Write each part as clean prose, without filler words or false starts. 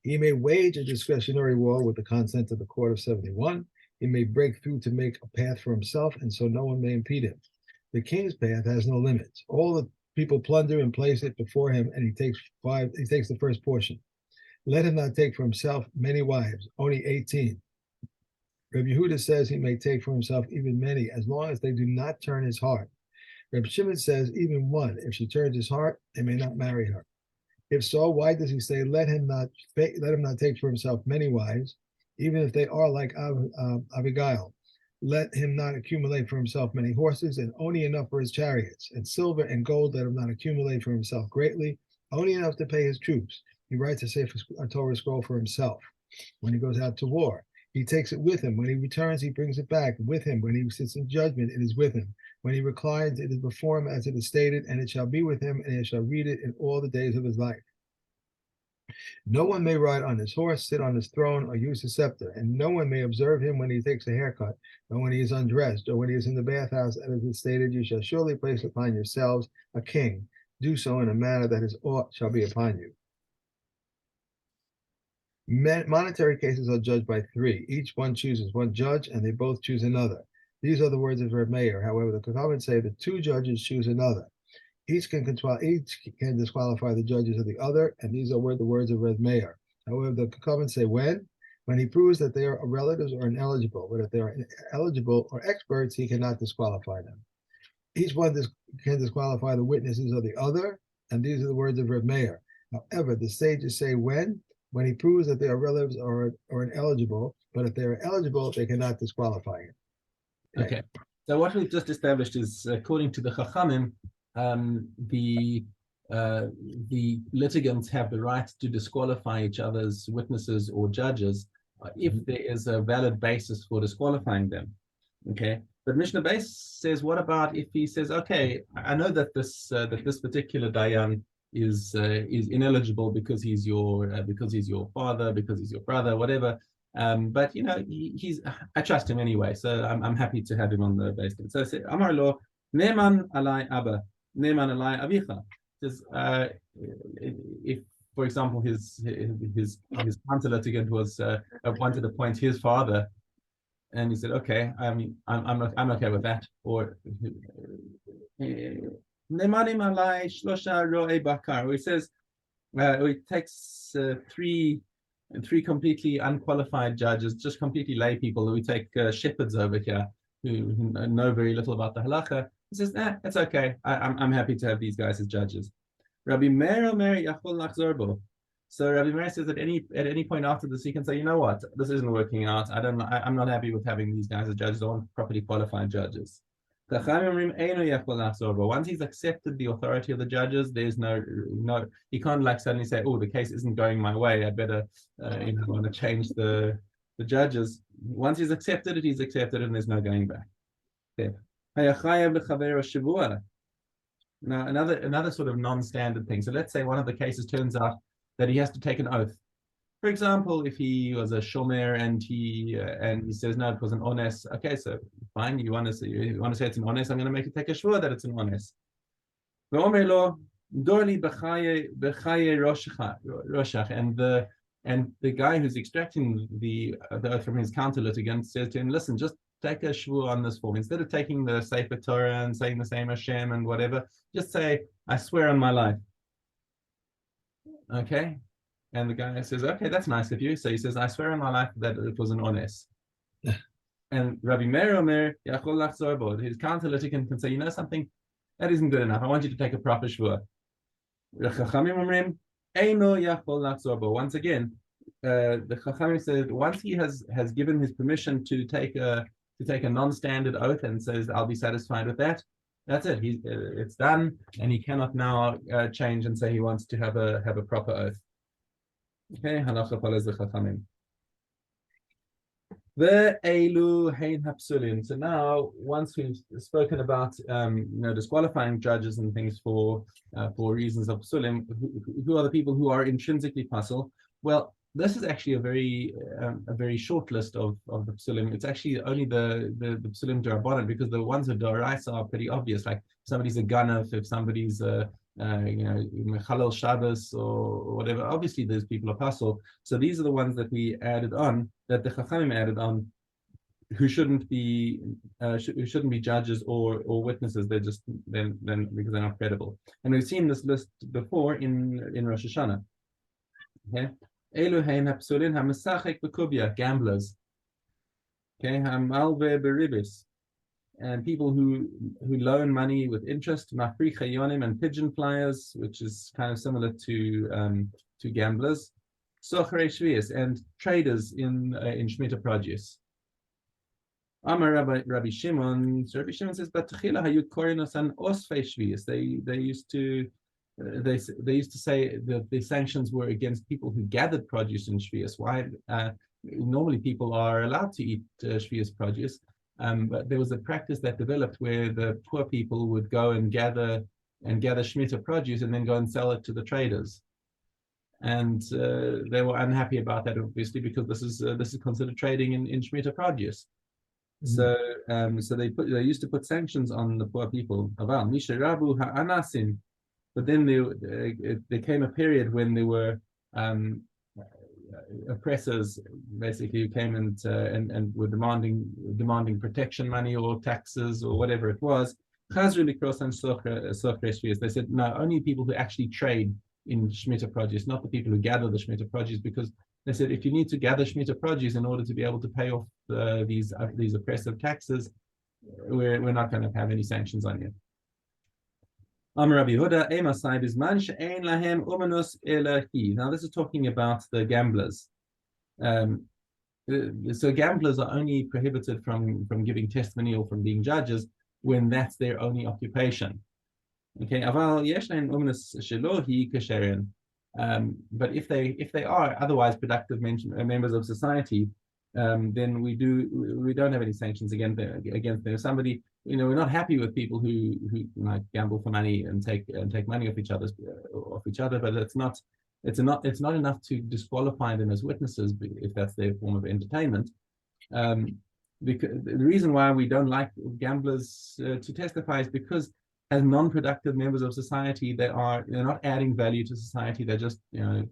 He may wage a discretionary war with the consent of the court of 71. He may break through to make a path for himself, and so no one may impede him. The king's path has no limits. All the people plunder and place it before him, and he takes the first portion. Let him not take for himself many wives, only 18. Reb Yehuda says he may take for himself even many, as long as they do not turn his heart. Reb Shimon says even one, if she turns his heart, they may not marry her. If so, why does he say let him not take for himself many wives, even if they are like Abigail? Let him not accumulate for himself many horses, and only enough for his chariots. And silver and gold let him not accumulate for himself greatly, only enough to pay his troops. He writes a Torah scroll for himself when he goes out to war. He takes it with him. When he returns, he brings it back with him. When he sits in judgment, it is with him. When he reclines, it is before him as it is stated, and it shall be with him, and he shall read it in all the days of his life. No one may ride on his horse, sit on his throne, or use his scepter, and no one may observe him when he takes a haircut, or when he is undressed, or when he is in the bathhouse, as is stated, you shall surely place upon yourselves a king. Do so in a manner that his ought shall be upon you. Monetary cases are judged by three. Each one chooses one judge, and they both choose another. These are the words of Reb Meir. However, the Kachavim say the two judges choose another. Each can disqualify the judges of the other, and these are the words of Reb Meir. However, the Kachavim say when he proves that they are relatives or ineligible, but if they are eligible or experts, he cannot disqualify them. Each one can disqualify the witnesses of the other, and these are the words of Reb Meir. However, the sages say when he proves that they are relatives or ineligible, but if they are eligible, they cannot disqualify him. Okay. So what we've just established is, according to the Chachamim, the litigants have the right to disqualify each other's witnesses or judges if there is a valid basis for disqualifying them. Okay. But Mishnah Beis says, what about if he says, okay, I know that this particular Dayan is ineligible because he's your father, because he's your brother, whatever. But I trust him anyway, so I'm happy to have him on the base. So I say, Amar lo neman alai abba, neman alai avicha. Says, if, for example, his counter litigant was wanted to appoint his father, and he said, okay, I'm okay with that, or nemanim alai shlosha ro'ei bakar. He says, it takes three completely unqualified judges, just completely lay people. We take shepherds over here who know very little about the halacha. He says, it's okay. I'm happy to have these guys as judges. Rabbi Meir Omer yachol nachzor bo. So Rabbi Meir says at any point after this, he can say, you know what, this isn't working out. I'm not happy with having these guys as judges. I want properly qualified judges. Once he's accepted the authority of the judges, there's no, he can't like suddenly say, oh, the case isn't going my way, I'd better want to change the judges. Once he's accepted it, and there's no going back. Okay. Now another sort of non-standard thing. So let's say one of the cases turns out that he has to take an oath. For example, if he was a shomer and he says no, it was an ones. Okay, so fine. You want to say it's an ones? I'm going to make you take a shvua that it's an ones. And the guy who's extracting the oath from his counter litigant says to him, listen, just take a shvua on this form. Instead of taking the Sefer Torah and saying the same Hashem and whatever, just say, I swear on my life. Okay. And the guy says, okay, that's nice of you. So he says, I swear on my life that it was an ones. And Rabbi Meir Omer, Yachol Lachzor Bo, his counter litigant can say, you know something? That isn't good enough. I want you to take a proper shvua. Chachamim Omrim, Eino Yachol Lachzor Bo. Once again, the Chachamim said, once he has given his permission to take a non-standard oath and says, I'll be satisfied with that, that's it. It's done, and he cannot now change and say he wants to have a proper oath. Okay, halacha follows the chachamim. Ve'elu hein hapsulim. So now, once we've spoken about disqualifying judges and things for reasons of psulim, who are the people who are intrinsically pasul? Well, this is actually a very short list of the psulim. It's actually only the psulim d'Rabbanan, because the ones of d'Oraisa are pretty obvious. Like if somebody's a ganav, if somebody's Mechalel Shabbos or whatever. Obviously, those people are pasul. So these are the ones that we added on, that the Chachamim added on, who shouldn't be judges or witnesses. They're just then because they're not credible. And we've seen this list before in Rosh Hashanah. Okay, Eluhein hapsulin hamasachek bekubia, gamblers. Okay, hamalve beribis, and people who loan money with interest, mafri chayonim, and pigeon flyers, which is kind of similar to gamblers, sochrei shvius, and traders in Shemitah produce. Amar Rabbi Shimon. So Rabbi Shimon says, "But tchila hayu korinos an osfei shvius." They used to say that the sanctions were against people who gathered produce in shvius. Why? Normally people are allowed to eat shvius produce. But there was a practice that developed where the poor people would go and gather Shemitah produce and then go and sell it to the traders. And they were unhappy about that, obviously, because this is considered trading in Shemitah produce. Mm-hmm. So they used to put sanctions on the poor people. But then there came a period when there were oppressors, basically, who came and were demanding protection money or taxes or whatever it was. They said, no, only people who actually trade in Shemitah produce, not the people who gather the Shemitah produce, because they said if you need to gather Shemitah produce in order to be able to pay off these oppressive taxes, we're not going to have any sanctions on you. Now this is talking about the gamblers. So gamblers are only prohibited from giving testimony or from being judges when that's their only occupation. Okay, but if they are otherwise productive members of society, then we don't have any sanctions against them. Somebody, we're not happy with people who like gamble for money and take money off each other, but it's not enough to disqualify them as witnesses if that's their form of entertainment. Because the reason why we don't like gamblers to testify is because as non-productive members of society, they're not adding value to society. They're just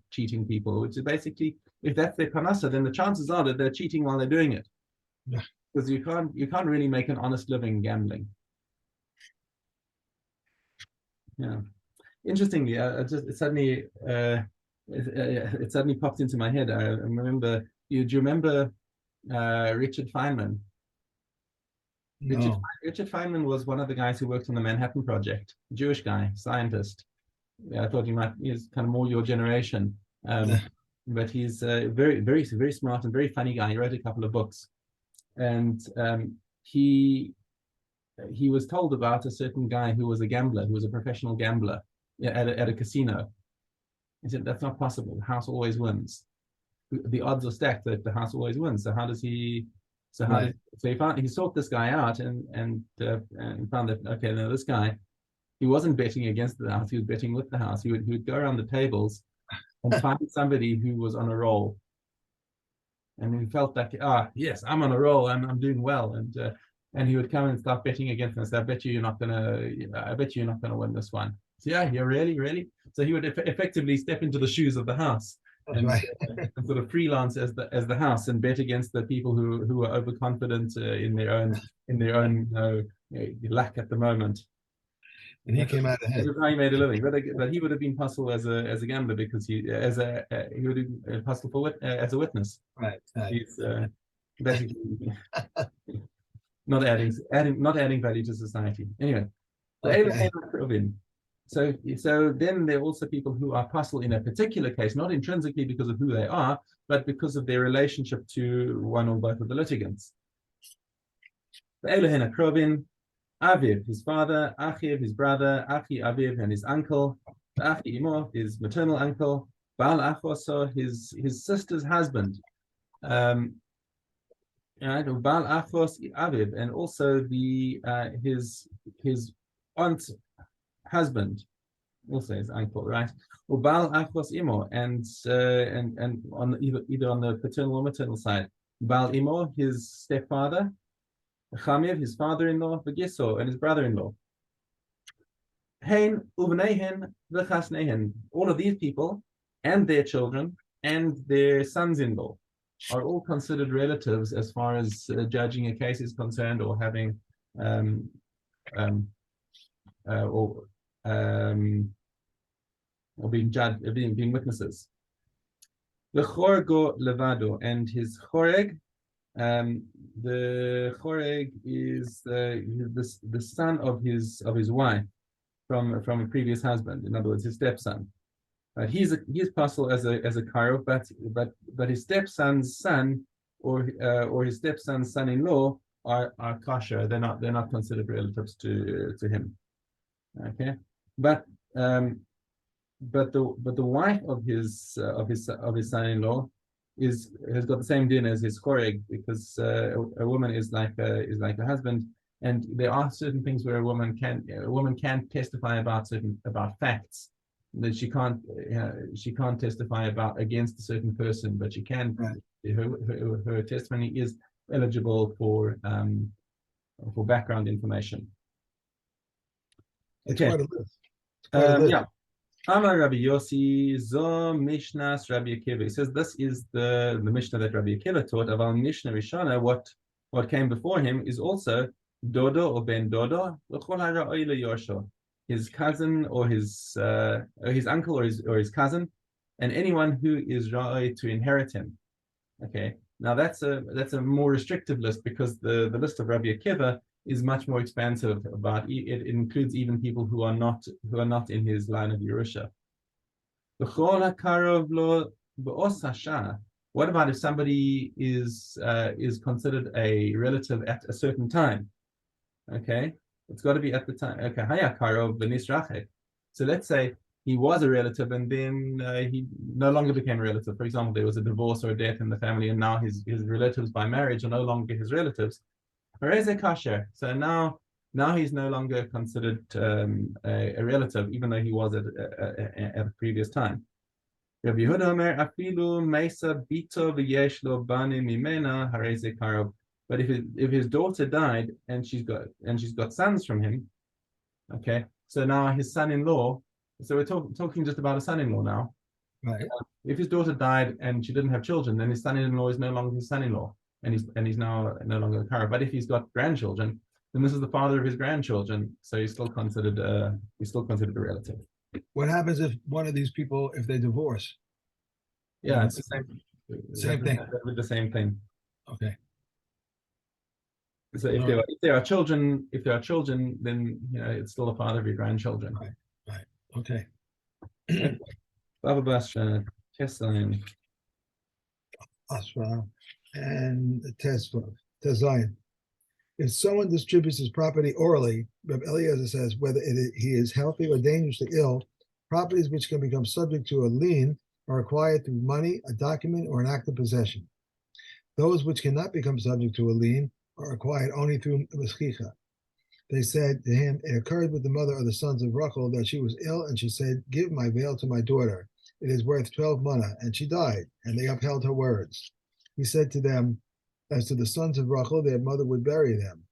cheating people, which is basically, if that's their parnasa, then the chances are that they're cheating while they're doing it. Yeah. Because you can't really make an honest living gambling. Yeah. Interestingly, it suddenly popped into my head. I remember. Do you remember Richard Feynman? No. Richard Feynman was one of the guys who worked on the Manhattan Project. Jewish guy, scientist. Yeah, I thought he's kind of more your generation. But he's a very, very, very smart and very funny guy. He wrote a couple of books, and he was told about a certain guy who was a gambler, who was a professional gambler at a casino. He said, "That's not possible. The house always wins. The odds are stacked that the house always wins. So how does he?" So he sought this guy out and found that, okay, now this guy, he wasn't betting against the house, he was betting with the house. He would go around the tables and find somebody who was on a roll, and he felt like, yes, I'm on a roll, I'm doing well, and he would come and start betting against them. So I bet you're not gonna win this one. So yeah, really. So he would effectively step into the shoes of the house. And sort of freelance as the house and bet against the people who are overconfident in their own lack at the moment. And he came out ahead. That's how he made a living, but he would have been possible as a gambler because he would have been possible as a witness. Right. He's basically not adding value to society. Anyway, So then there are also people who are pasul in a particular case, not intrinsically because of who they are, but because of their relationship to one or both of the litigants. Elohim Akrovin, Aviv, his father, Achiv, his brother, Achi Aviv, and his uncle, Achi Imo, his maternal uncle, Baal Achoso, his sister's husband, Baal Achos Aviv, and also his aunt husband, also his uncle, right? Or Baal Achos Imo, and on either on the paternal or maternal side, Baal Imo, his stepfather, Chamiv, his father-in-law, Vagiso, and his brother-in-law. Hein uvneihen v'chasneihen. All of these people and their children and their sons-in-law are all considered relatives as far as judging a case is concerned, or having um, um, or or being judged, being witnesses. The chorego levado, and his choreg. The choreg is the son of his wife from a previous husband. In other words, his stepson. He's possible as a karov, but his stepson's son or his stepson's son-in-law are kosher. They're not considered relatives to him. Okay, but the wife of his son-in-law has got the same din as his choreg, because a woman is like a husband, and there are certain things where a woman can testify about facts that she can't testify about against a certain person, but she can. Right. Her testimony is eligible for background information. It's Okay. quite a list. It's quite a list. Yeah. Amar Rabbi Yossi, Zo Mishnas Rabbi Akiva. He says this is the Mishnah that Rabbi Akiva taught. Aval Mishnah Rishana, what came before him is also Dodo or Ben Dodo, his cousin or his uncle or his cousin, and anyone who is Ra'ai to inherit him. Okay. Now that's a more restrictive list, because the list of Rabbi Akiva is much more expansive. About it includes even people who are not in his line of Yerusha. What about if somebody is considered a relative at a certain time? Okay, it's got to be at the time. Okay, haya karov v'nisrachet. So let's say he was a relative and then he no longer became a relative. For example, there was a divorce or a death in the family, and now his relatives by marriage are no longer his relatives. So now he's no longer considered a relative, even though he was at a previous time. Rabbi Yehuda Omer, afilu meisa bito v'yesh lo bani mimena harei ze karov. But if his daughter died and she's got sons from him, okay, so now his son-in-law. So we're talking just about a son-in-law now. Right. If his daughter died and she didn't have children, then his son-in-law is no longer his son-in-law, and he's now no longer a kara. But if he's got grandchildren, then this is the father of his grandchildren, so he's still considered a relative. What happens if one of these people, if they divorce? Yeah, it's the same thing. With the same thing. Okay. So if there are children, then it's still the father of your grandchildren. Right. Okay. Baba Basha, Tesla, Asra, and Tesla, Tezayin. If someone distributes his property orally, Rabbi Eliezer says, whether he is healthy or dangerously ill, properties which can become subject to a lien are acquired through money, a document, or an act of possession. Those which cannot become subject to a lien are acquired only through Meschicha. They said to him, it occurred with the mother of the sons of Rachel that she was ill, and she said, give my veil to my daughter. It is worth 12 manna, and she died, and they upheld her words. He said to them, as to the sons of Rachel, their mother would bury them.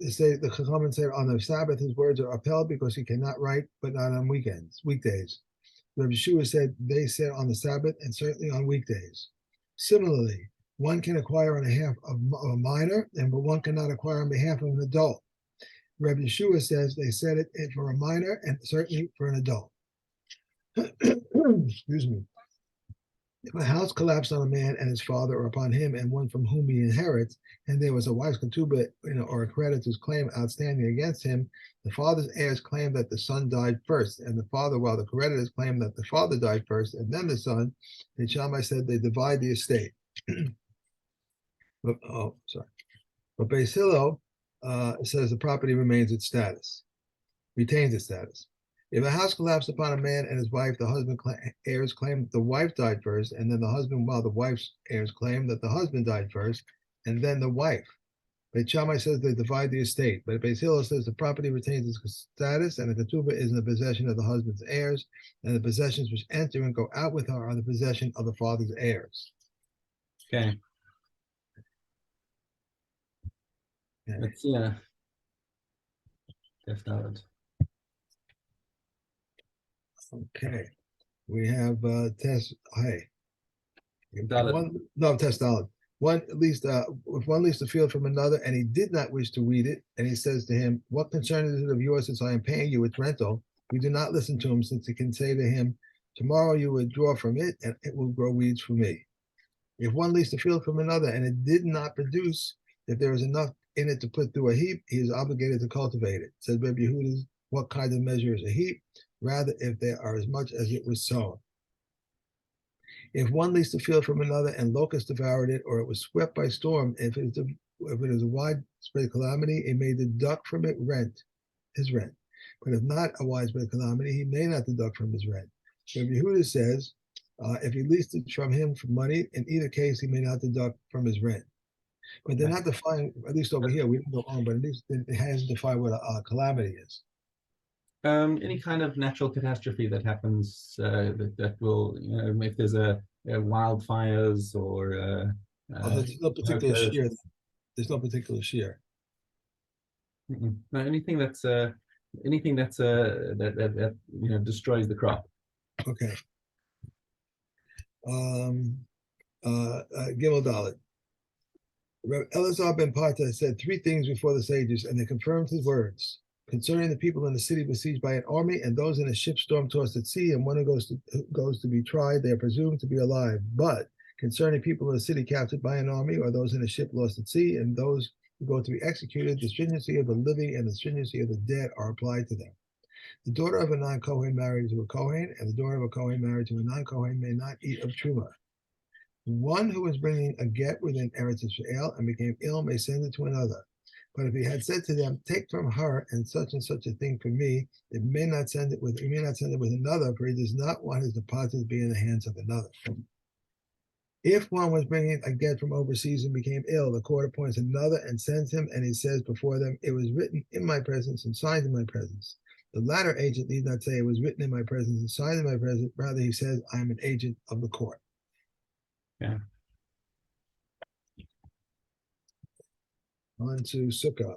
They say the Chachamim said on the Sabbath his words are upheld because he cannot write, but not on weekdays. Rabbi Yeshua said they said on the Sabbath and certainly on weekdays. Similarly, one can acquire on behalf of a minor, but one cannot acquire on behalf of an adult. Rabbi Yeshua says they said it for a minor and certainly for an adult. Excuse me. If a house collapsed on a man and his father, or upon him and one from whom he inherits, and there was a wife's ketubah, or a creditor's claim outstanding against him, the father's heirs claim that the son died first, and the father, while the creditors claim that the father died first, and then the son. And Shammai said they divide the estate. But Beis Hillel says the property retains its status. If a house collapsed upon a man and his wife, the husband heirs claim that the wife died first, and then the husband, while the wife's heirs claim that the husband died first, and then the wife. Beit Shammai says they divide the estate, but Beis Hillel says the property retains its status, and the ketubah is in the possession of the husband's heirs, and the possessions which enter and go out with her are the possession of the father's heirs. Okay. Let's see. That's not it. Okay. We have test. Hey. Dalit. Test dollar. One at least if one leaves the field from another and he did not wish to weed it, and he says to him, what concern is it of yours since I am paying you with rental? We do not listen to him, since he can say to him, tomorrow you withdraw from it and it will grow weeds for me. If one leaves the field from another and it did not produce, if there is enough in it to put through a heap, he is obligated to cultivate it. Says Rabbi Yehuda, what kind of measure is a heap? Rather, if there are as much as it was sown. If one leased the field from another and locusts devoured it, or it was swept by storm, if it is a widespread calamity, it may deduct from it his rent. But if not a widespread calamity, he may not deduct from his rent. So Yehuda says, if he leased it from him for money, in either case, he may not deduct from his rent. But they're not defining, at least over here, we didn't go on, but at least it has defined what a calamity is. Any kind of natural catastrophe that happens that will, if there's a wildfires or There's no particular shear. There's no particular shear. No, anything that destroys the crop. Okay. Gimel Dalet. Elazar ben Pata said 3 things before the sages, and they confirmed his words concerning the people in the city besieged by an army and those in a ship storm-tossed at sea, and one who goes to be tried, they are presumed to be alive. But concerning people in the city captured by an army, or those in a ship lost at sea, and those who go to be executed, the stringency of the living and the stringency of the dead are applied to them. The daughter of a non-Kohen married to a Kohen, and the daughter of a Kohen married to a non-Kohen may not eat of Truma. One who is bringing a get within Eretz Israel and became ill may send it to another. But if he had said to them, take from her and such a thing for me, he may not send it with another, for he does not want his deposits to be in the hands of another. If one was bringing a get from overseas and became ill, the court appoints another and sends him, and he says before them, it was written in my presence and signed in my presence. The latter agent need not say it was written in my presence and signed in my presence. Rather, he says, I am an agent of the court. Yeah. On to Sukkah.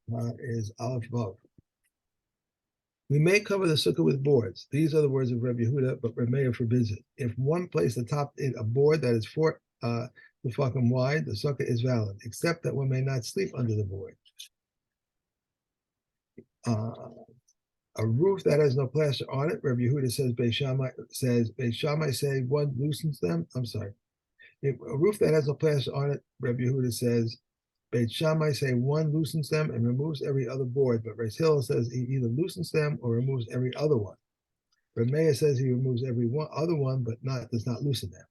Sukkah is Aleph Vav. We may cover the sukkah with boards. These are the words of Rabbi Yehuda, but Rabbi Meir forbids it. If one placed atop it a board that is 4 tefachim wide, the sukkah is valid, except that one may not sleep under the board. A roof that has no plaster on it, Rabbi Yehuda says, Beis Shammai say one loosens them. I'm sorry. If a roof that has no plaster on it, Rabbi Yehuda says, Beis Shammai say one loosens them and removes every other board, but Reis Hillel says he either loosens them or removes every other one. Rabbi Meir says he removes every other one, but does not loosen them.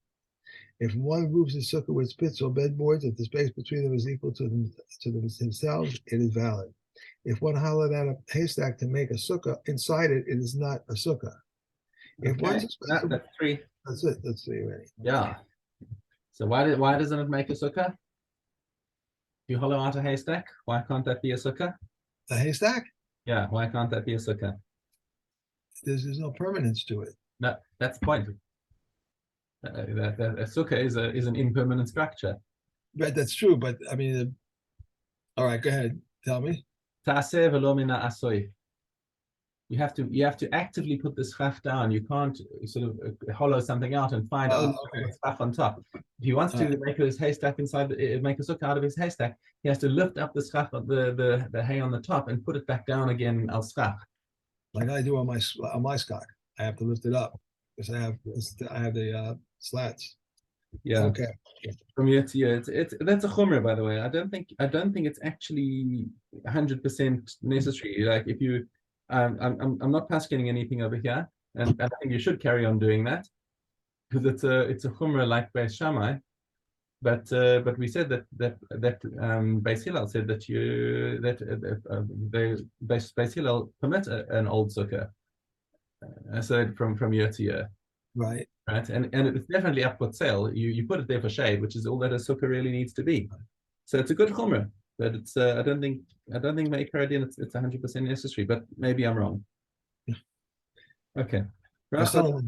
If one roofs his sukkah with spits or bedboards, if the space between them is equal to themselves, it is valid. If one hollowed out a haystack to make a sukkah, inside it, it is not a sukkah. If Okay. That's 3. That's it. That's 3 already. Yeah. So why doesn't it make a sukkah? If you hollow out a haystack, why can't that be a sukkah? A haystack? Yeah, why can't that be a sukkah? There's no permanence to it. No, that's the point. A sukkah is an impermanent structure. Right, that's true, but I mean, all right, go ahead. Tell me. Ta'aseh v'lo mina asoy. You have to actively put the schach down. You can't sort of hollow something out and find schach on top. If he wants to make his haystack make a sukkah out of his haystack, he has to lift up the schach, the hay on the top, and put it back down again al schach. Like I do on my skach. I have to lift it up because I have the slats. Yeah. Okay. From year to year, that's a chumrah, by the way. I don't think it's actually 100% necessary. Like if you, I'm not paskening anything over here, and I think you should carry on doing that because it's a chumrah like Beis Shammai, but we said that Beis Hillel said that Beis Hillel permit an old sukkah, so from year to year. Right. Right. And it's definitely up for sale. You put it there for shade, which is all that a sukkah really needs to be. So it's a good chumrah, but it's I don't think Meikaradin it's 100% necessary, but maybe I'm wrong. Okay. My son-in-law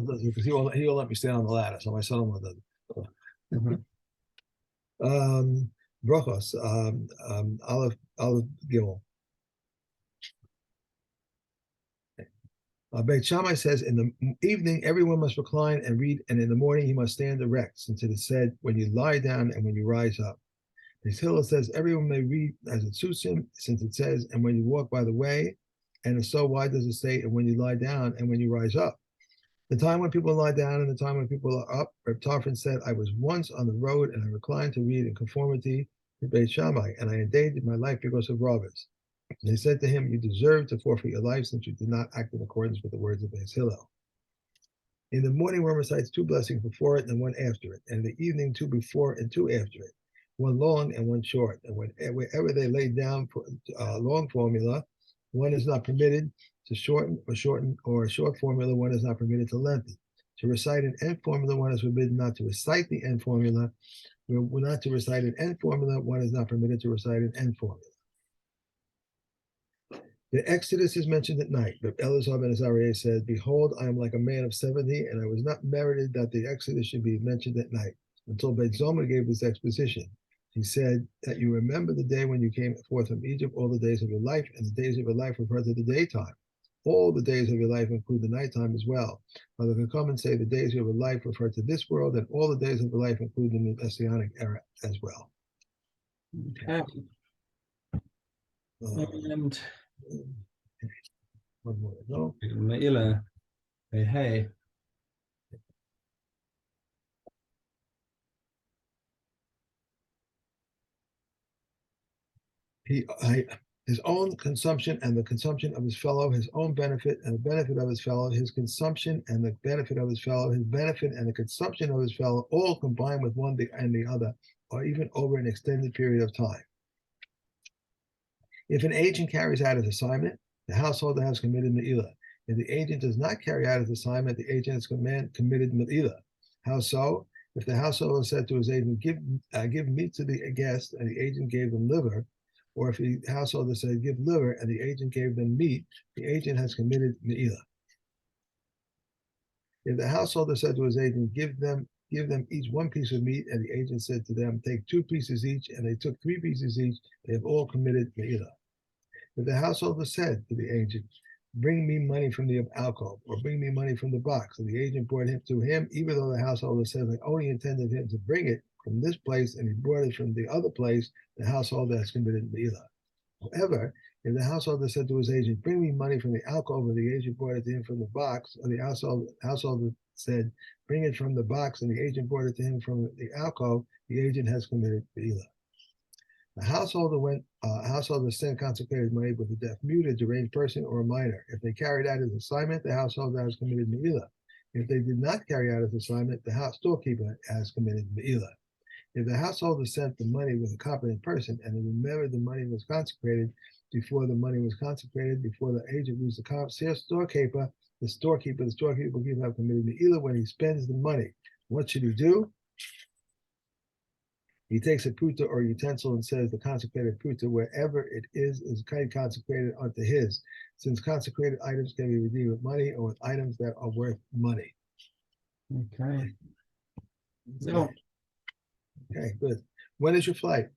does it because he won't let me stand on the ladder, so my son-in-law does it. Brachos, Aleph Gimel. Beit Shammai says, in the evening, everyone must recline and read, and in the morning, he must stand erect, since it is said, when you lie down and when you rise up. Beit Hillel says, everyone may read as it suits him, since it says, and when you walk by the way, and if so, why does it say, and when you lie down and when you rise up? The time when people lie down and the time when people are up, Reb Tarfon said, I was once on the road and I reclined to read in conformity to Beit Shammai, and I endangered my life because of robbers. And they said to him, you deserve to forfeit your life since you did not act in accordance with the words of Beit Hillel. In the morning, one recites 2 blessings before it and 1 after it, and in the evening, 2 before and 2 after it, 1 long and 1 short. And wherever they laid down for long formula, one is not permitted to shorten, or a short formula, one is not permitted to lengthen. To recite an end formula, one is forbidden not to recite the end formula. We're not to recite an end formula, one is not permitted to recite an end formula. The Exodus is mentioned at night, but Elazar ben Azariah said, behold, I am like a man of 70, and I was not merited that the Exodus should be mentioned at night, until Beit Zomer gave this exposition. He said that you remember the day when you came forth from Egypt, all the days of your life, and the days of your life refer to the daytime. All the days of your life include the nighttime as well. Mother can come and say the days of your life refer to this world, and all the days of your life include the Messianic era as well. Okay. And one more to go. Me'ila, hey. His own consumption and the consumption of his fellow, his own benefit and the benefit of his fellow, his consumption and the benefit of his fellow, his benefit and the consumption of his fellow, all combined with one and the other, or even over an extended period of time. If an agent carries out his assignment, the householder has committed me'ilah. If the agent does not carry out his assignment, the agent has committed me'ilah. How so? If the householder said to his agent, give meat to the guest, and the agent gave them liver, or if the householder said, give liver, and the agent gave them meat, the agent has committed me'ilah. If the householder said to his agent, give them each 1 piece of meat, and the agent said to them, take 2 pieces each, and they took 3 pieces each, they have all committed me'ilah. If the householder said to the agent, bring me money from the alcove, or bring me money from the box, and the agent brought him to him, even though the householder said they only intended him to bring it from this place, and he brought it from the other place, the householder has committed me'ilah. However, if the householder said to his agent, bring me money from the alcove, and the agent brought it to him from the box, or the householder said, bring it from the box, and the agent brought it to him from the alcove, the agent has committed me'ilah. The householder sent consecrated money with a deaf, mute, a deranged person, or a minor. If they carried out his assignment, the householder has committed me'ilah. If they did not carry out his assignment, the storekeeper has committed me'ilah. If the householder sent the money with a competent person and remembered the money was consecrated before the agent reached the storekeeper, the storekeeper will have committed me'ilah when he spends the money. What should he do? He takes a puta or utensil and says the consecrated puta, wherever it is consecrated unto his, since consecrated items can be redeemed with money or with items that are worth money. Okay. So, okay, good. When is your flight?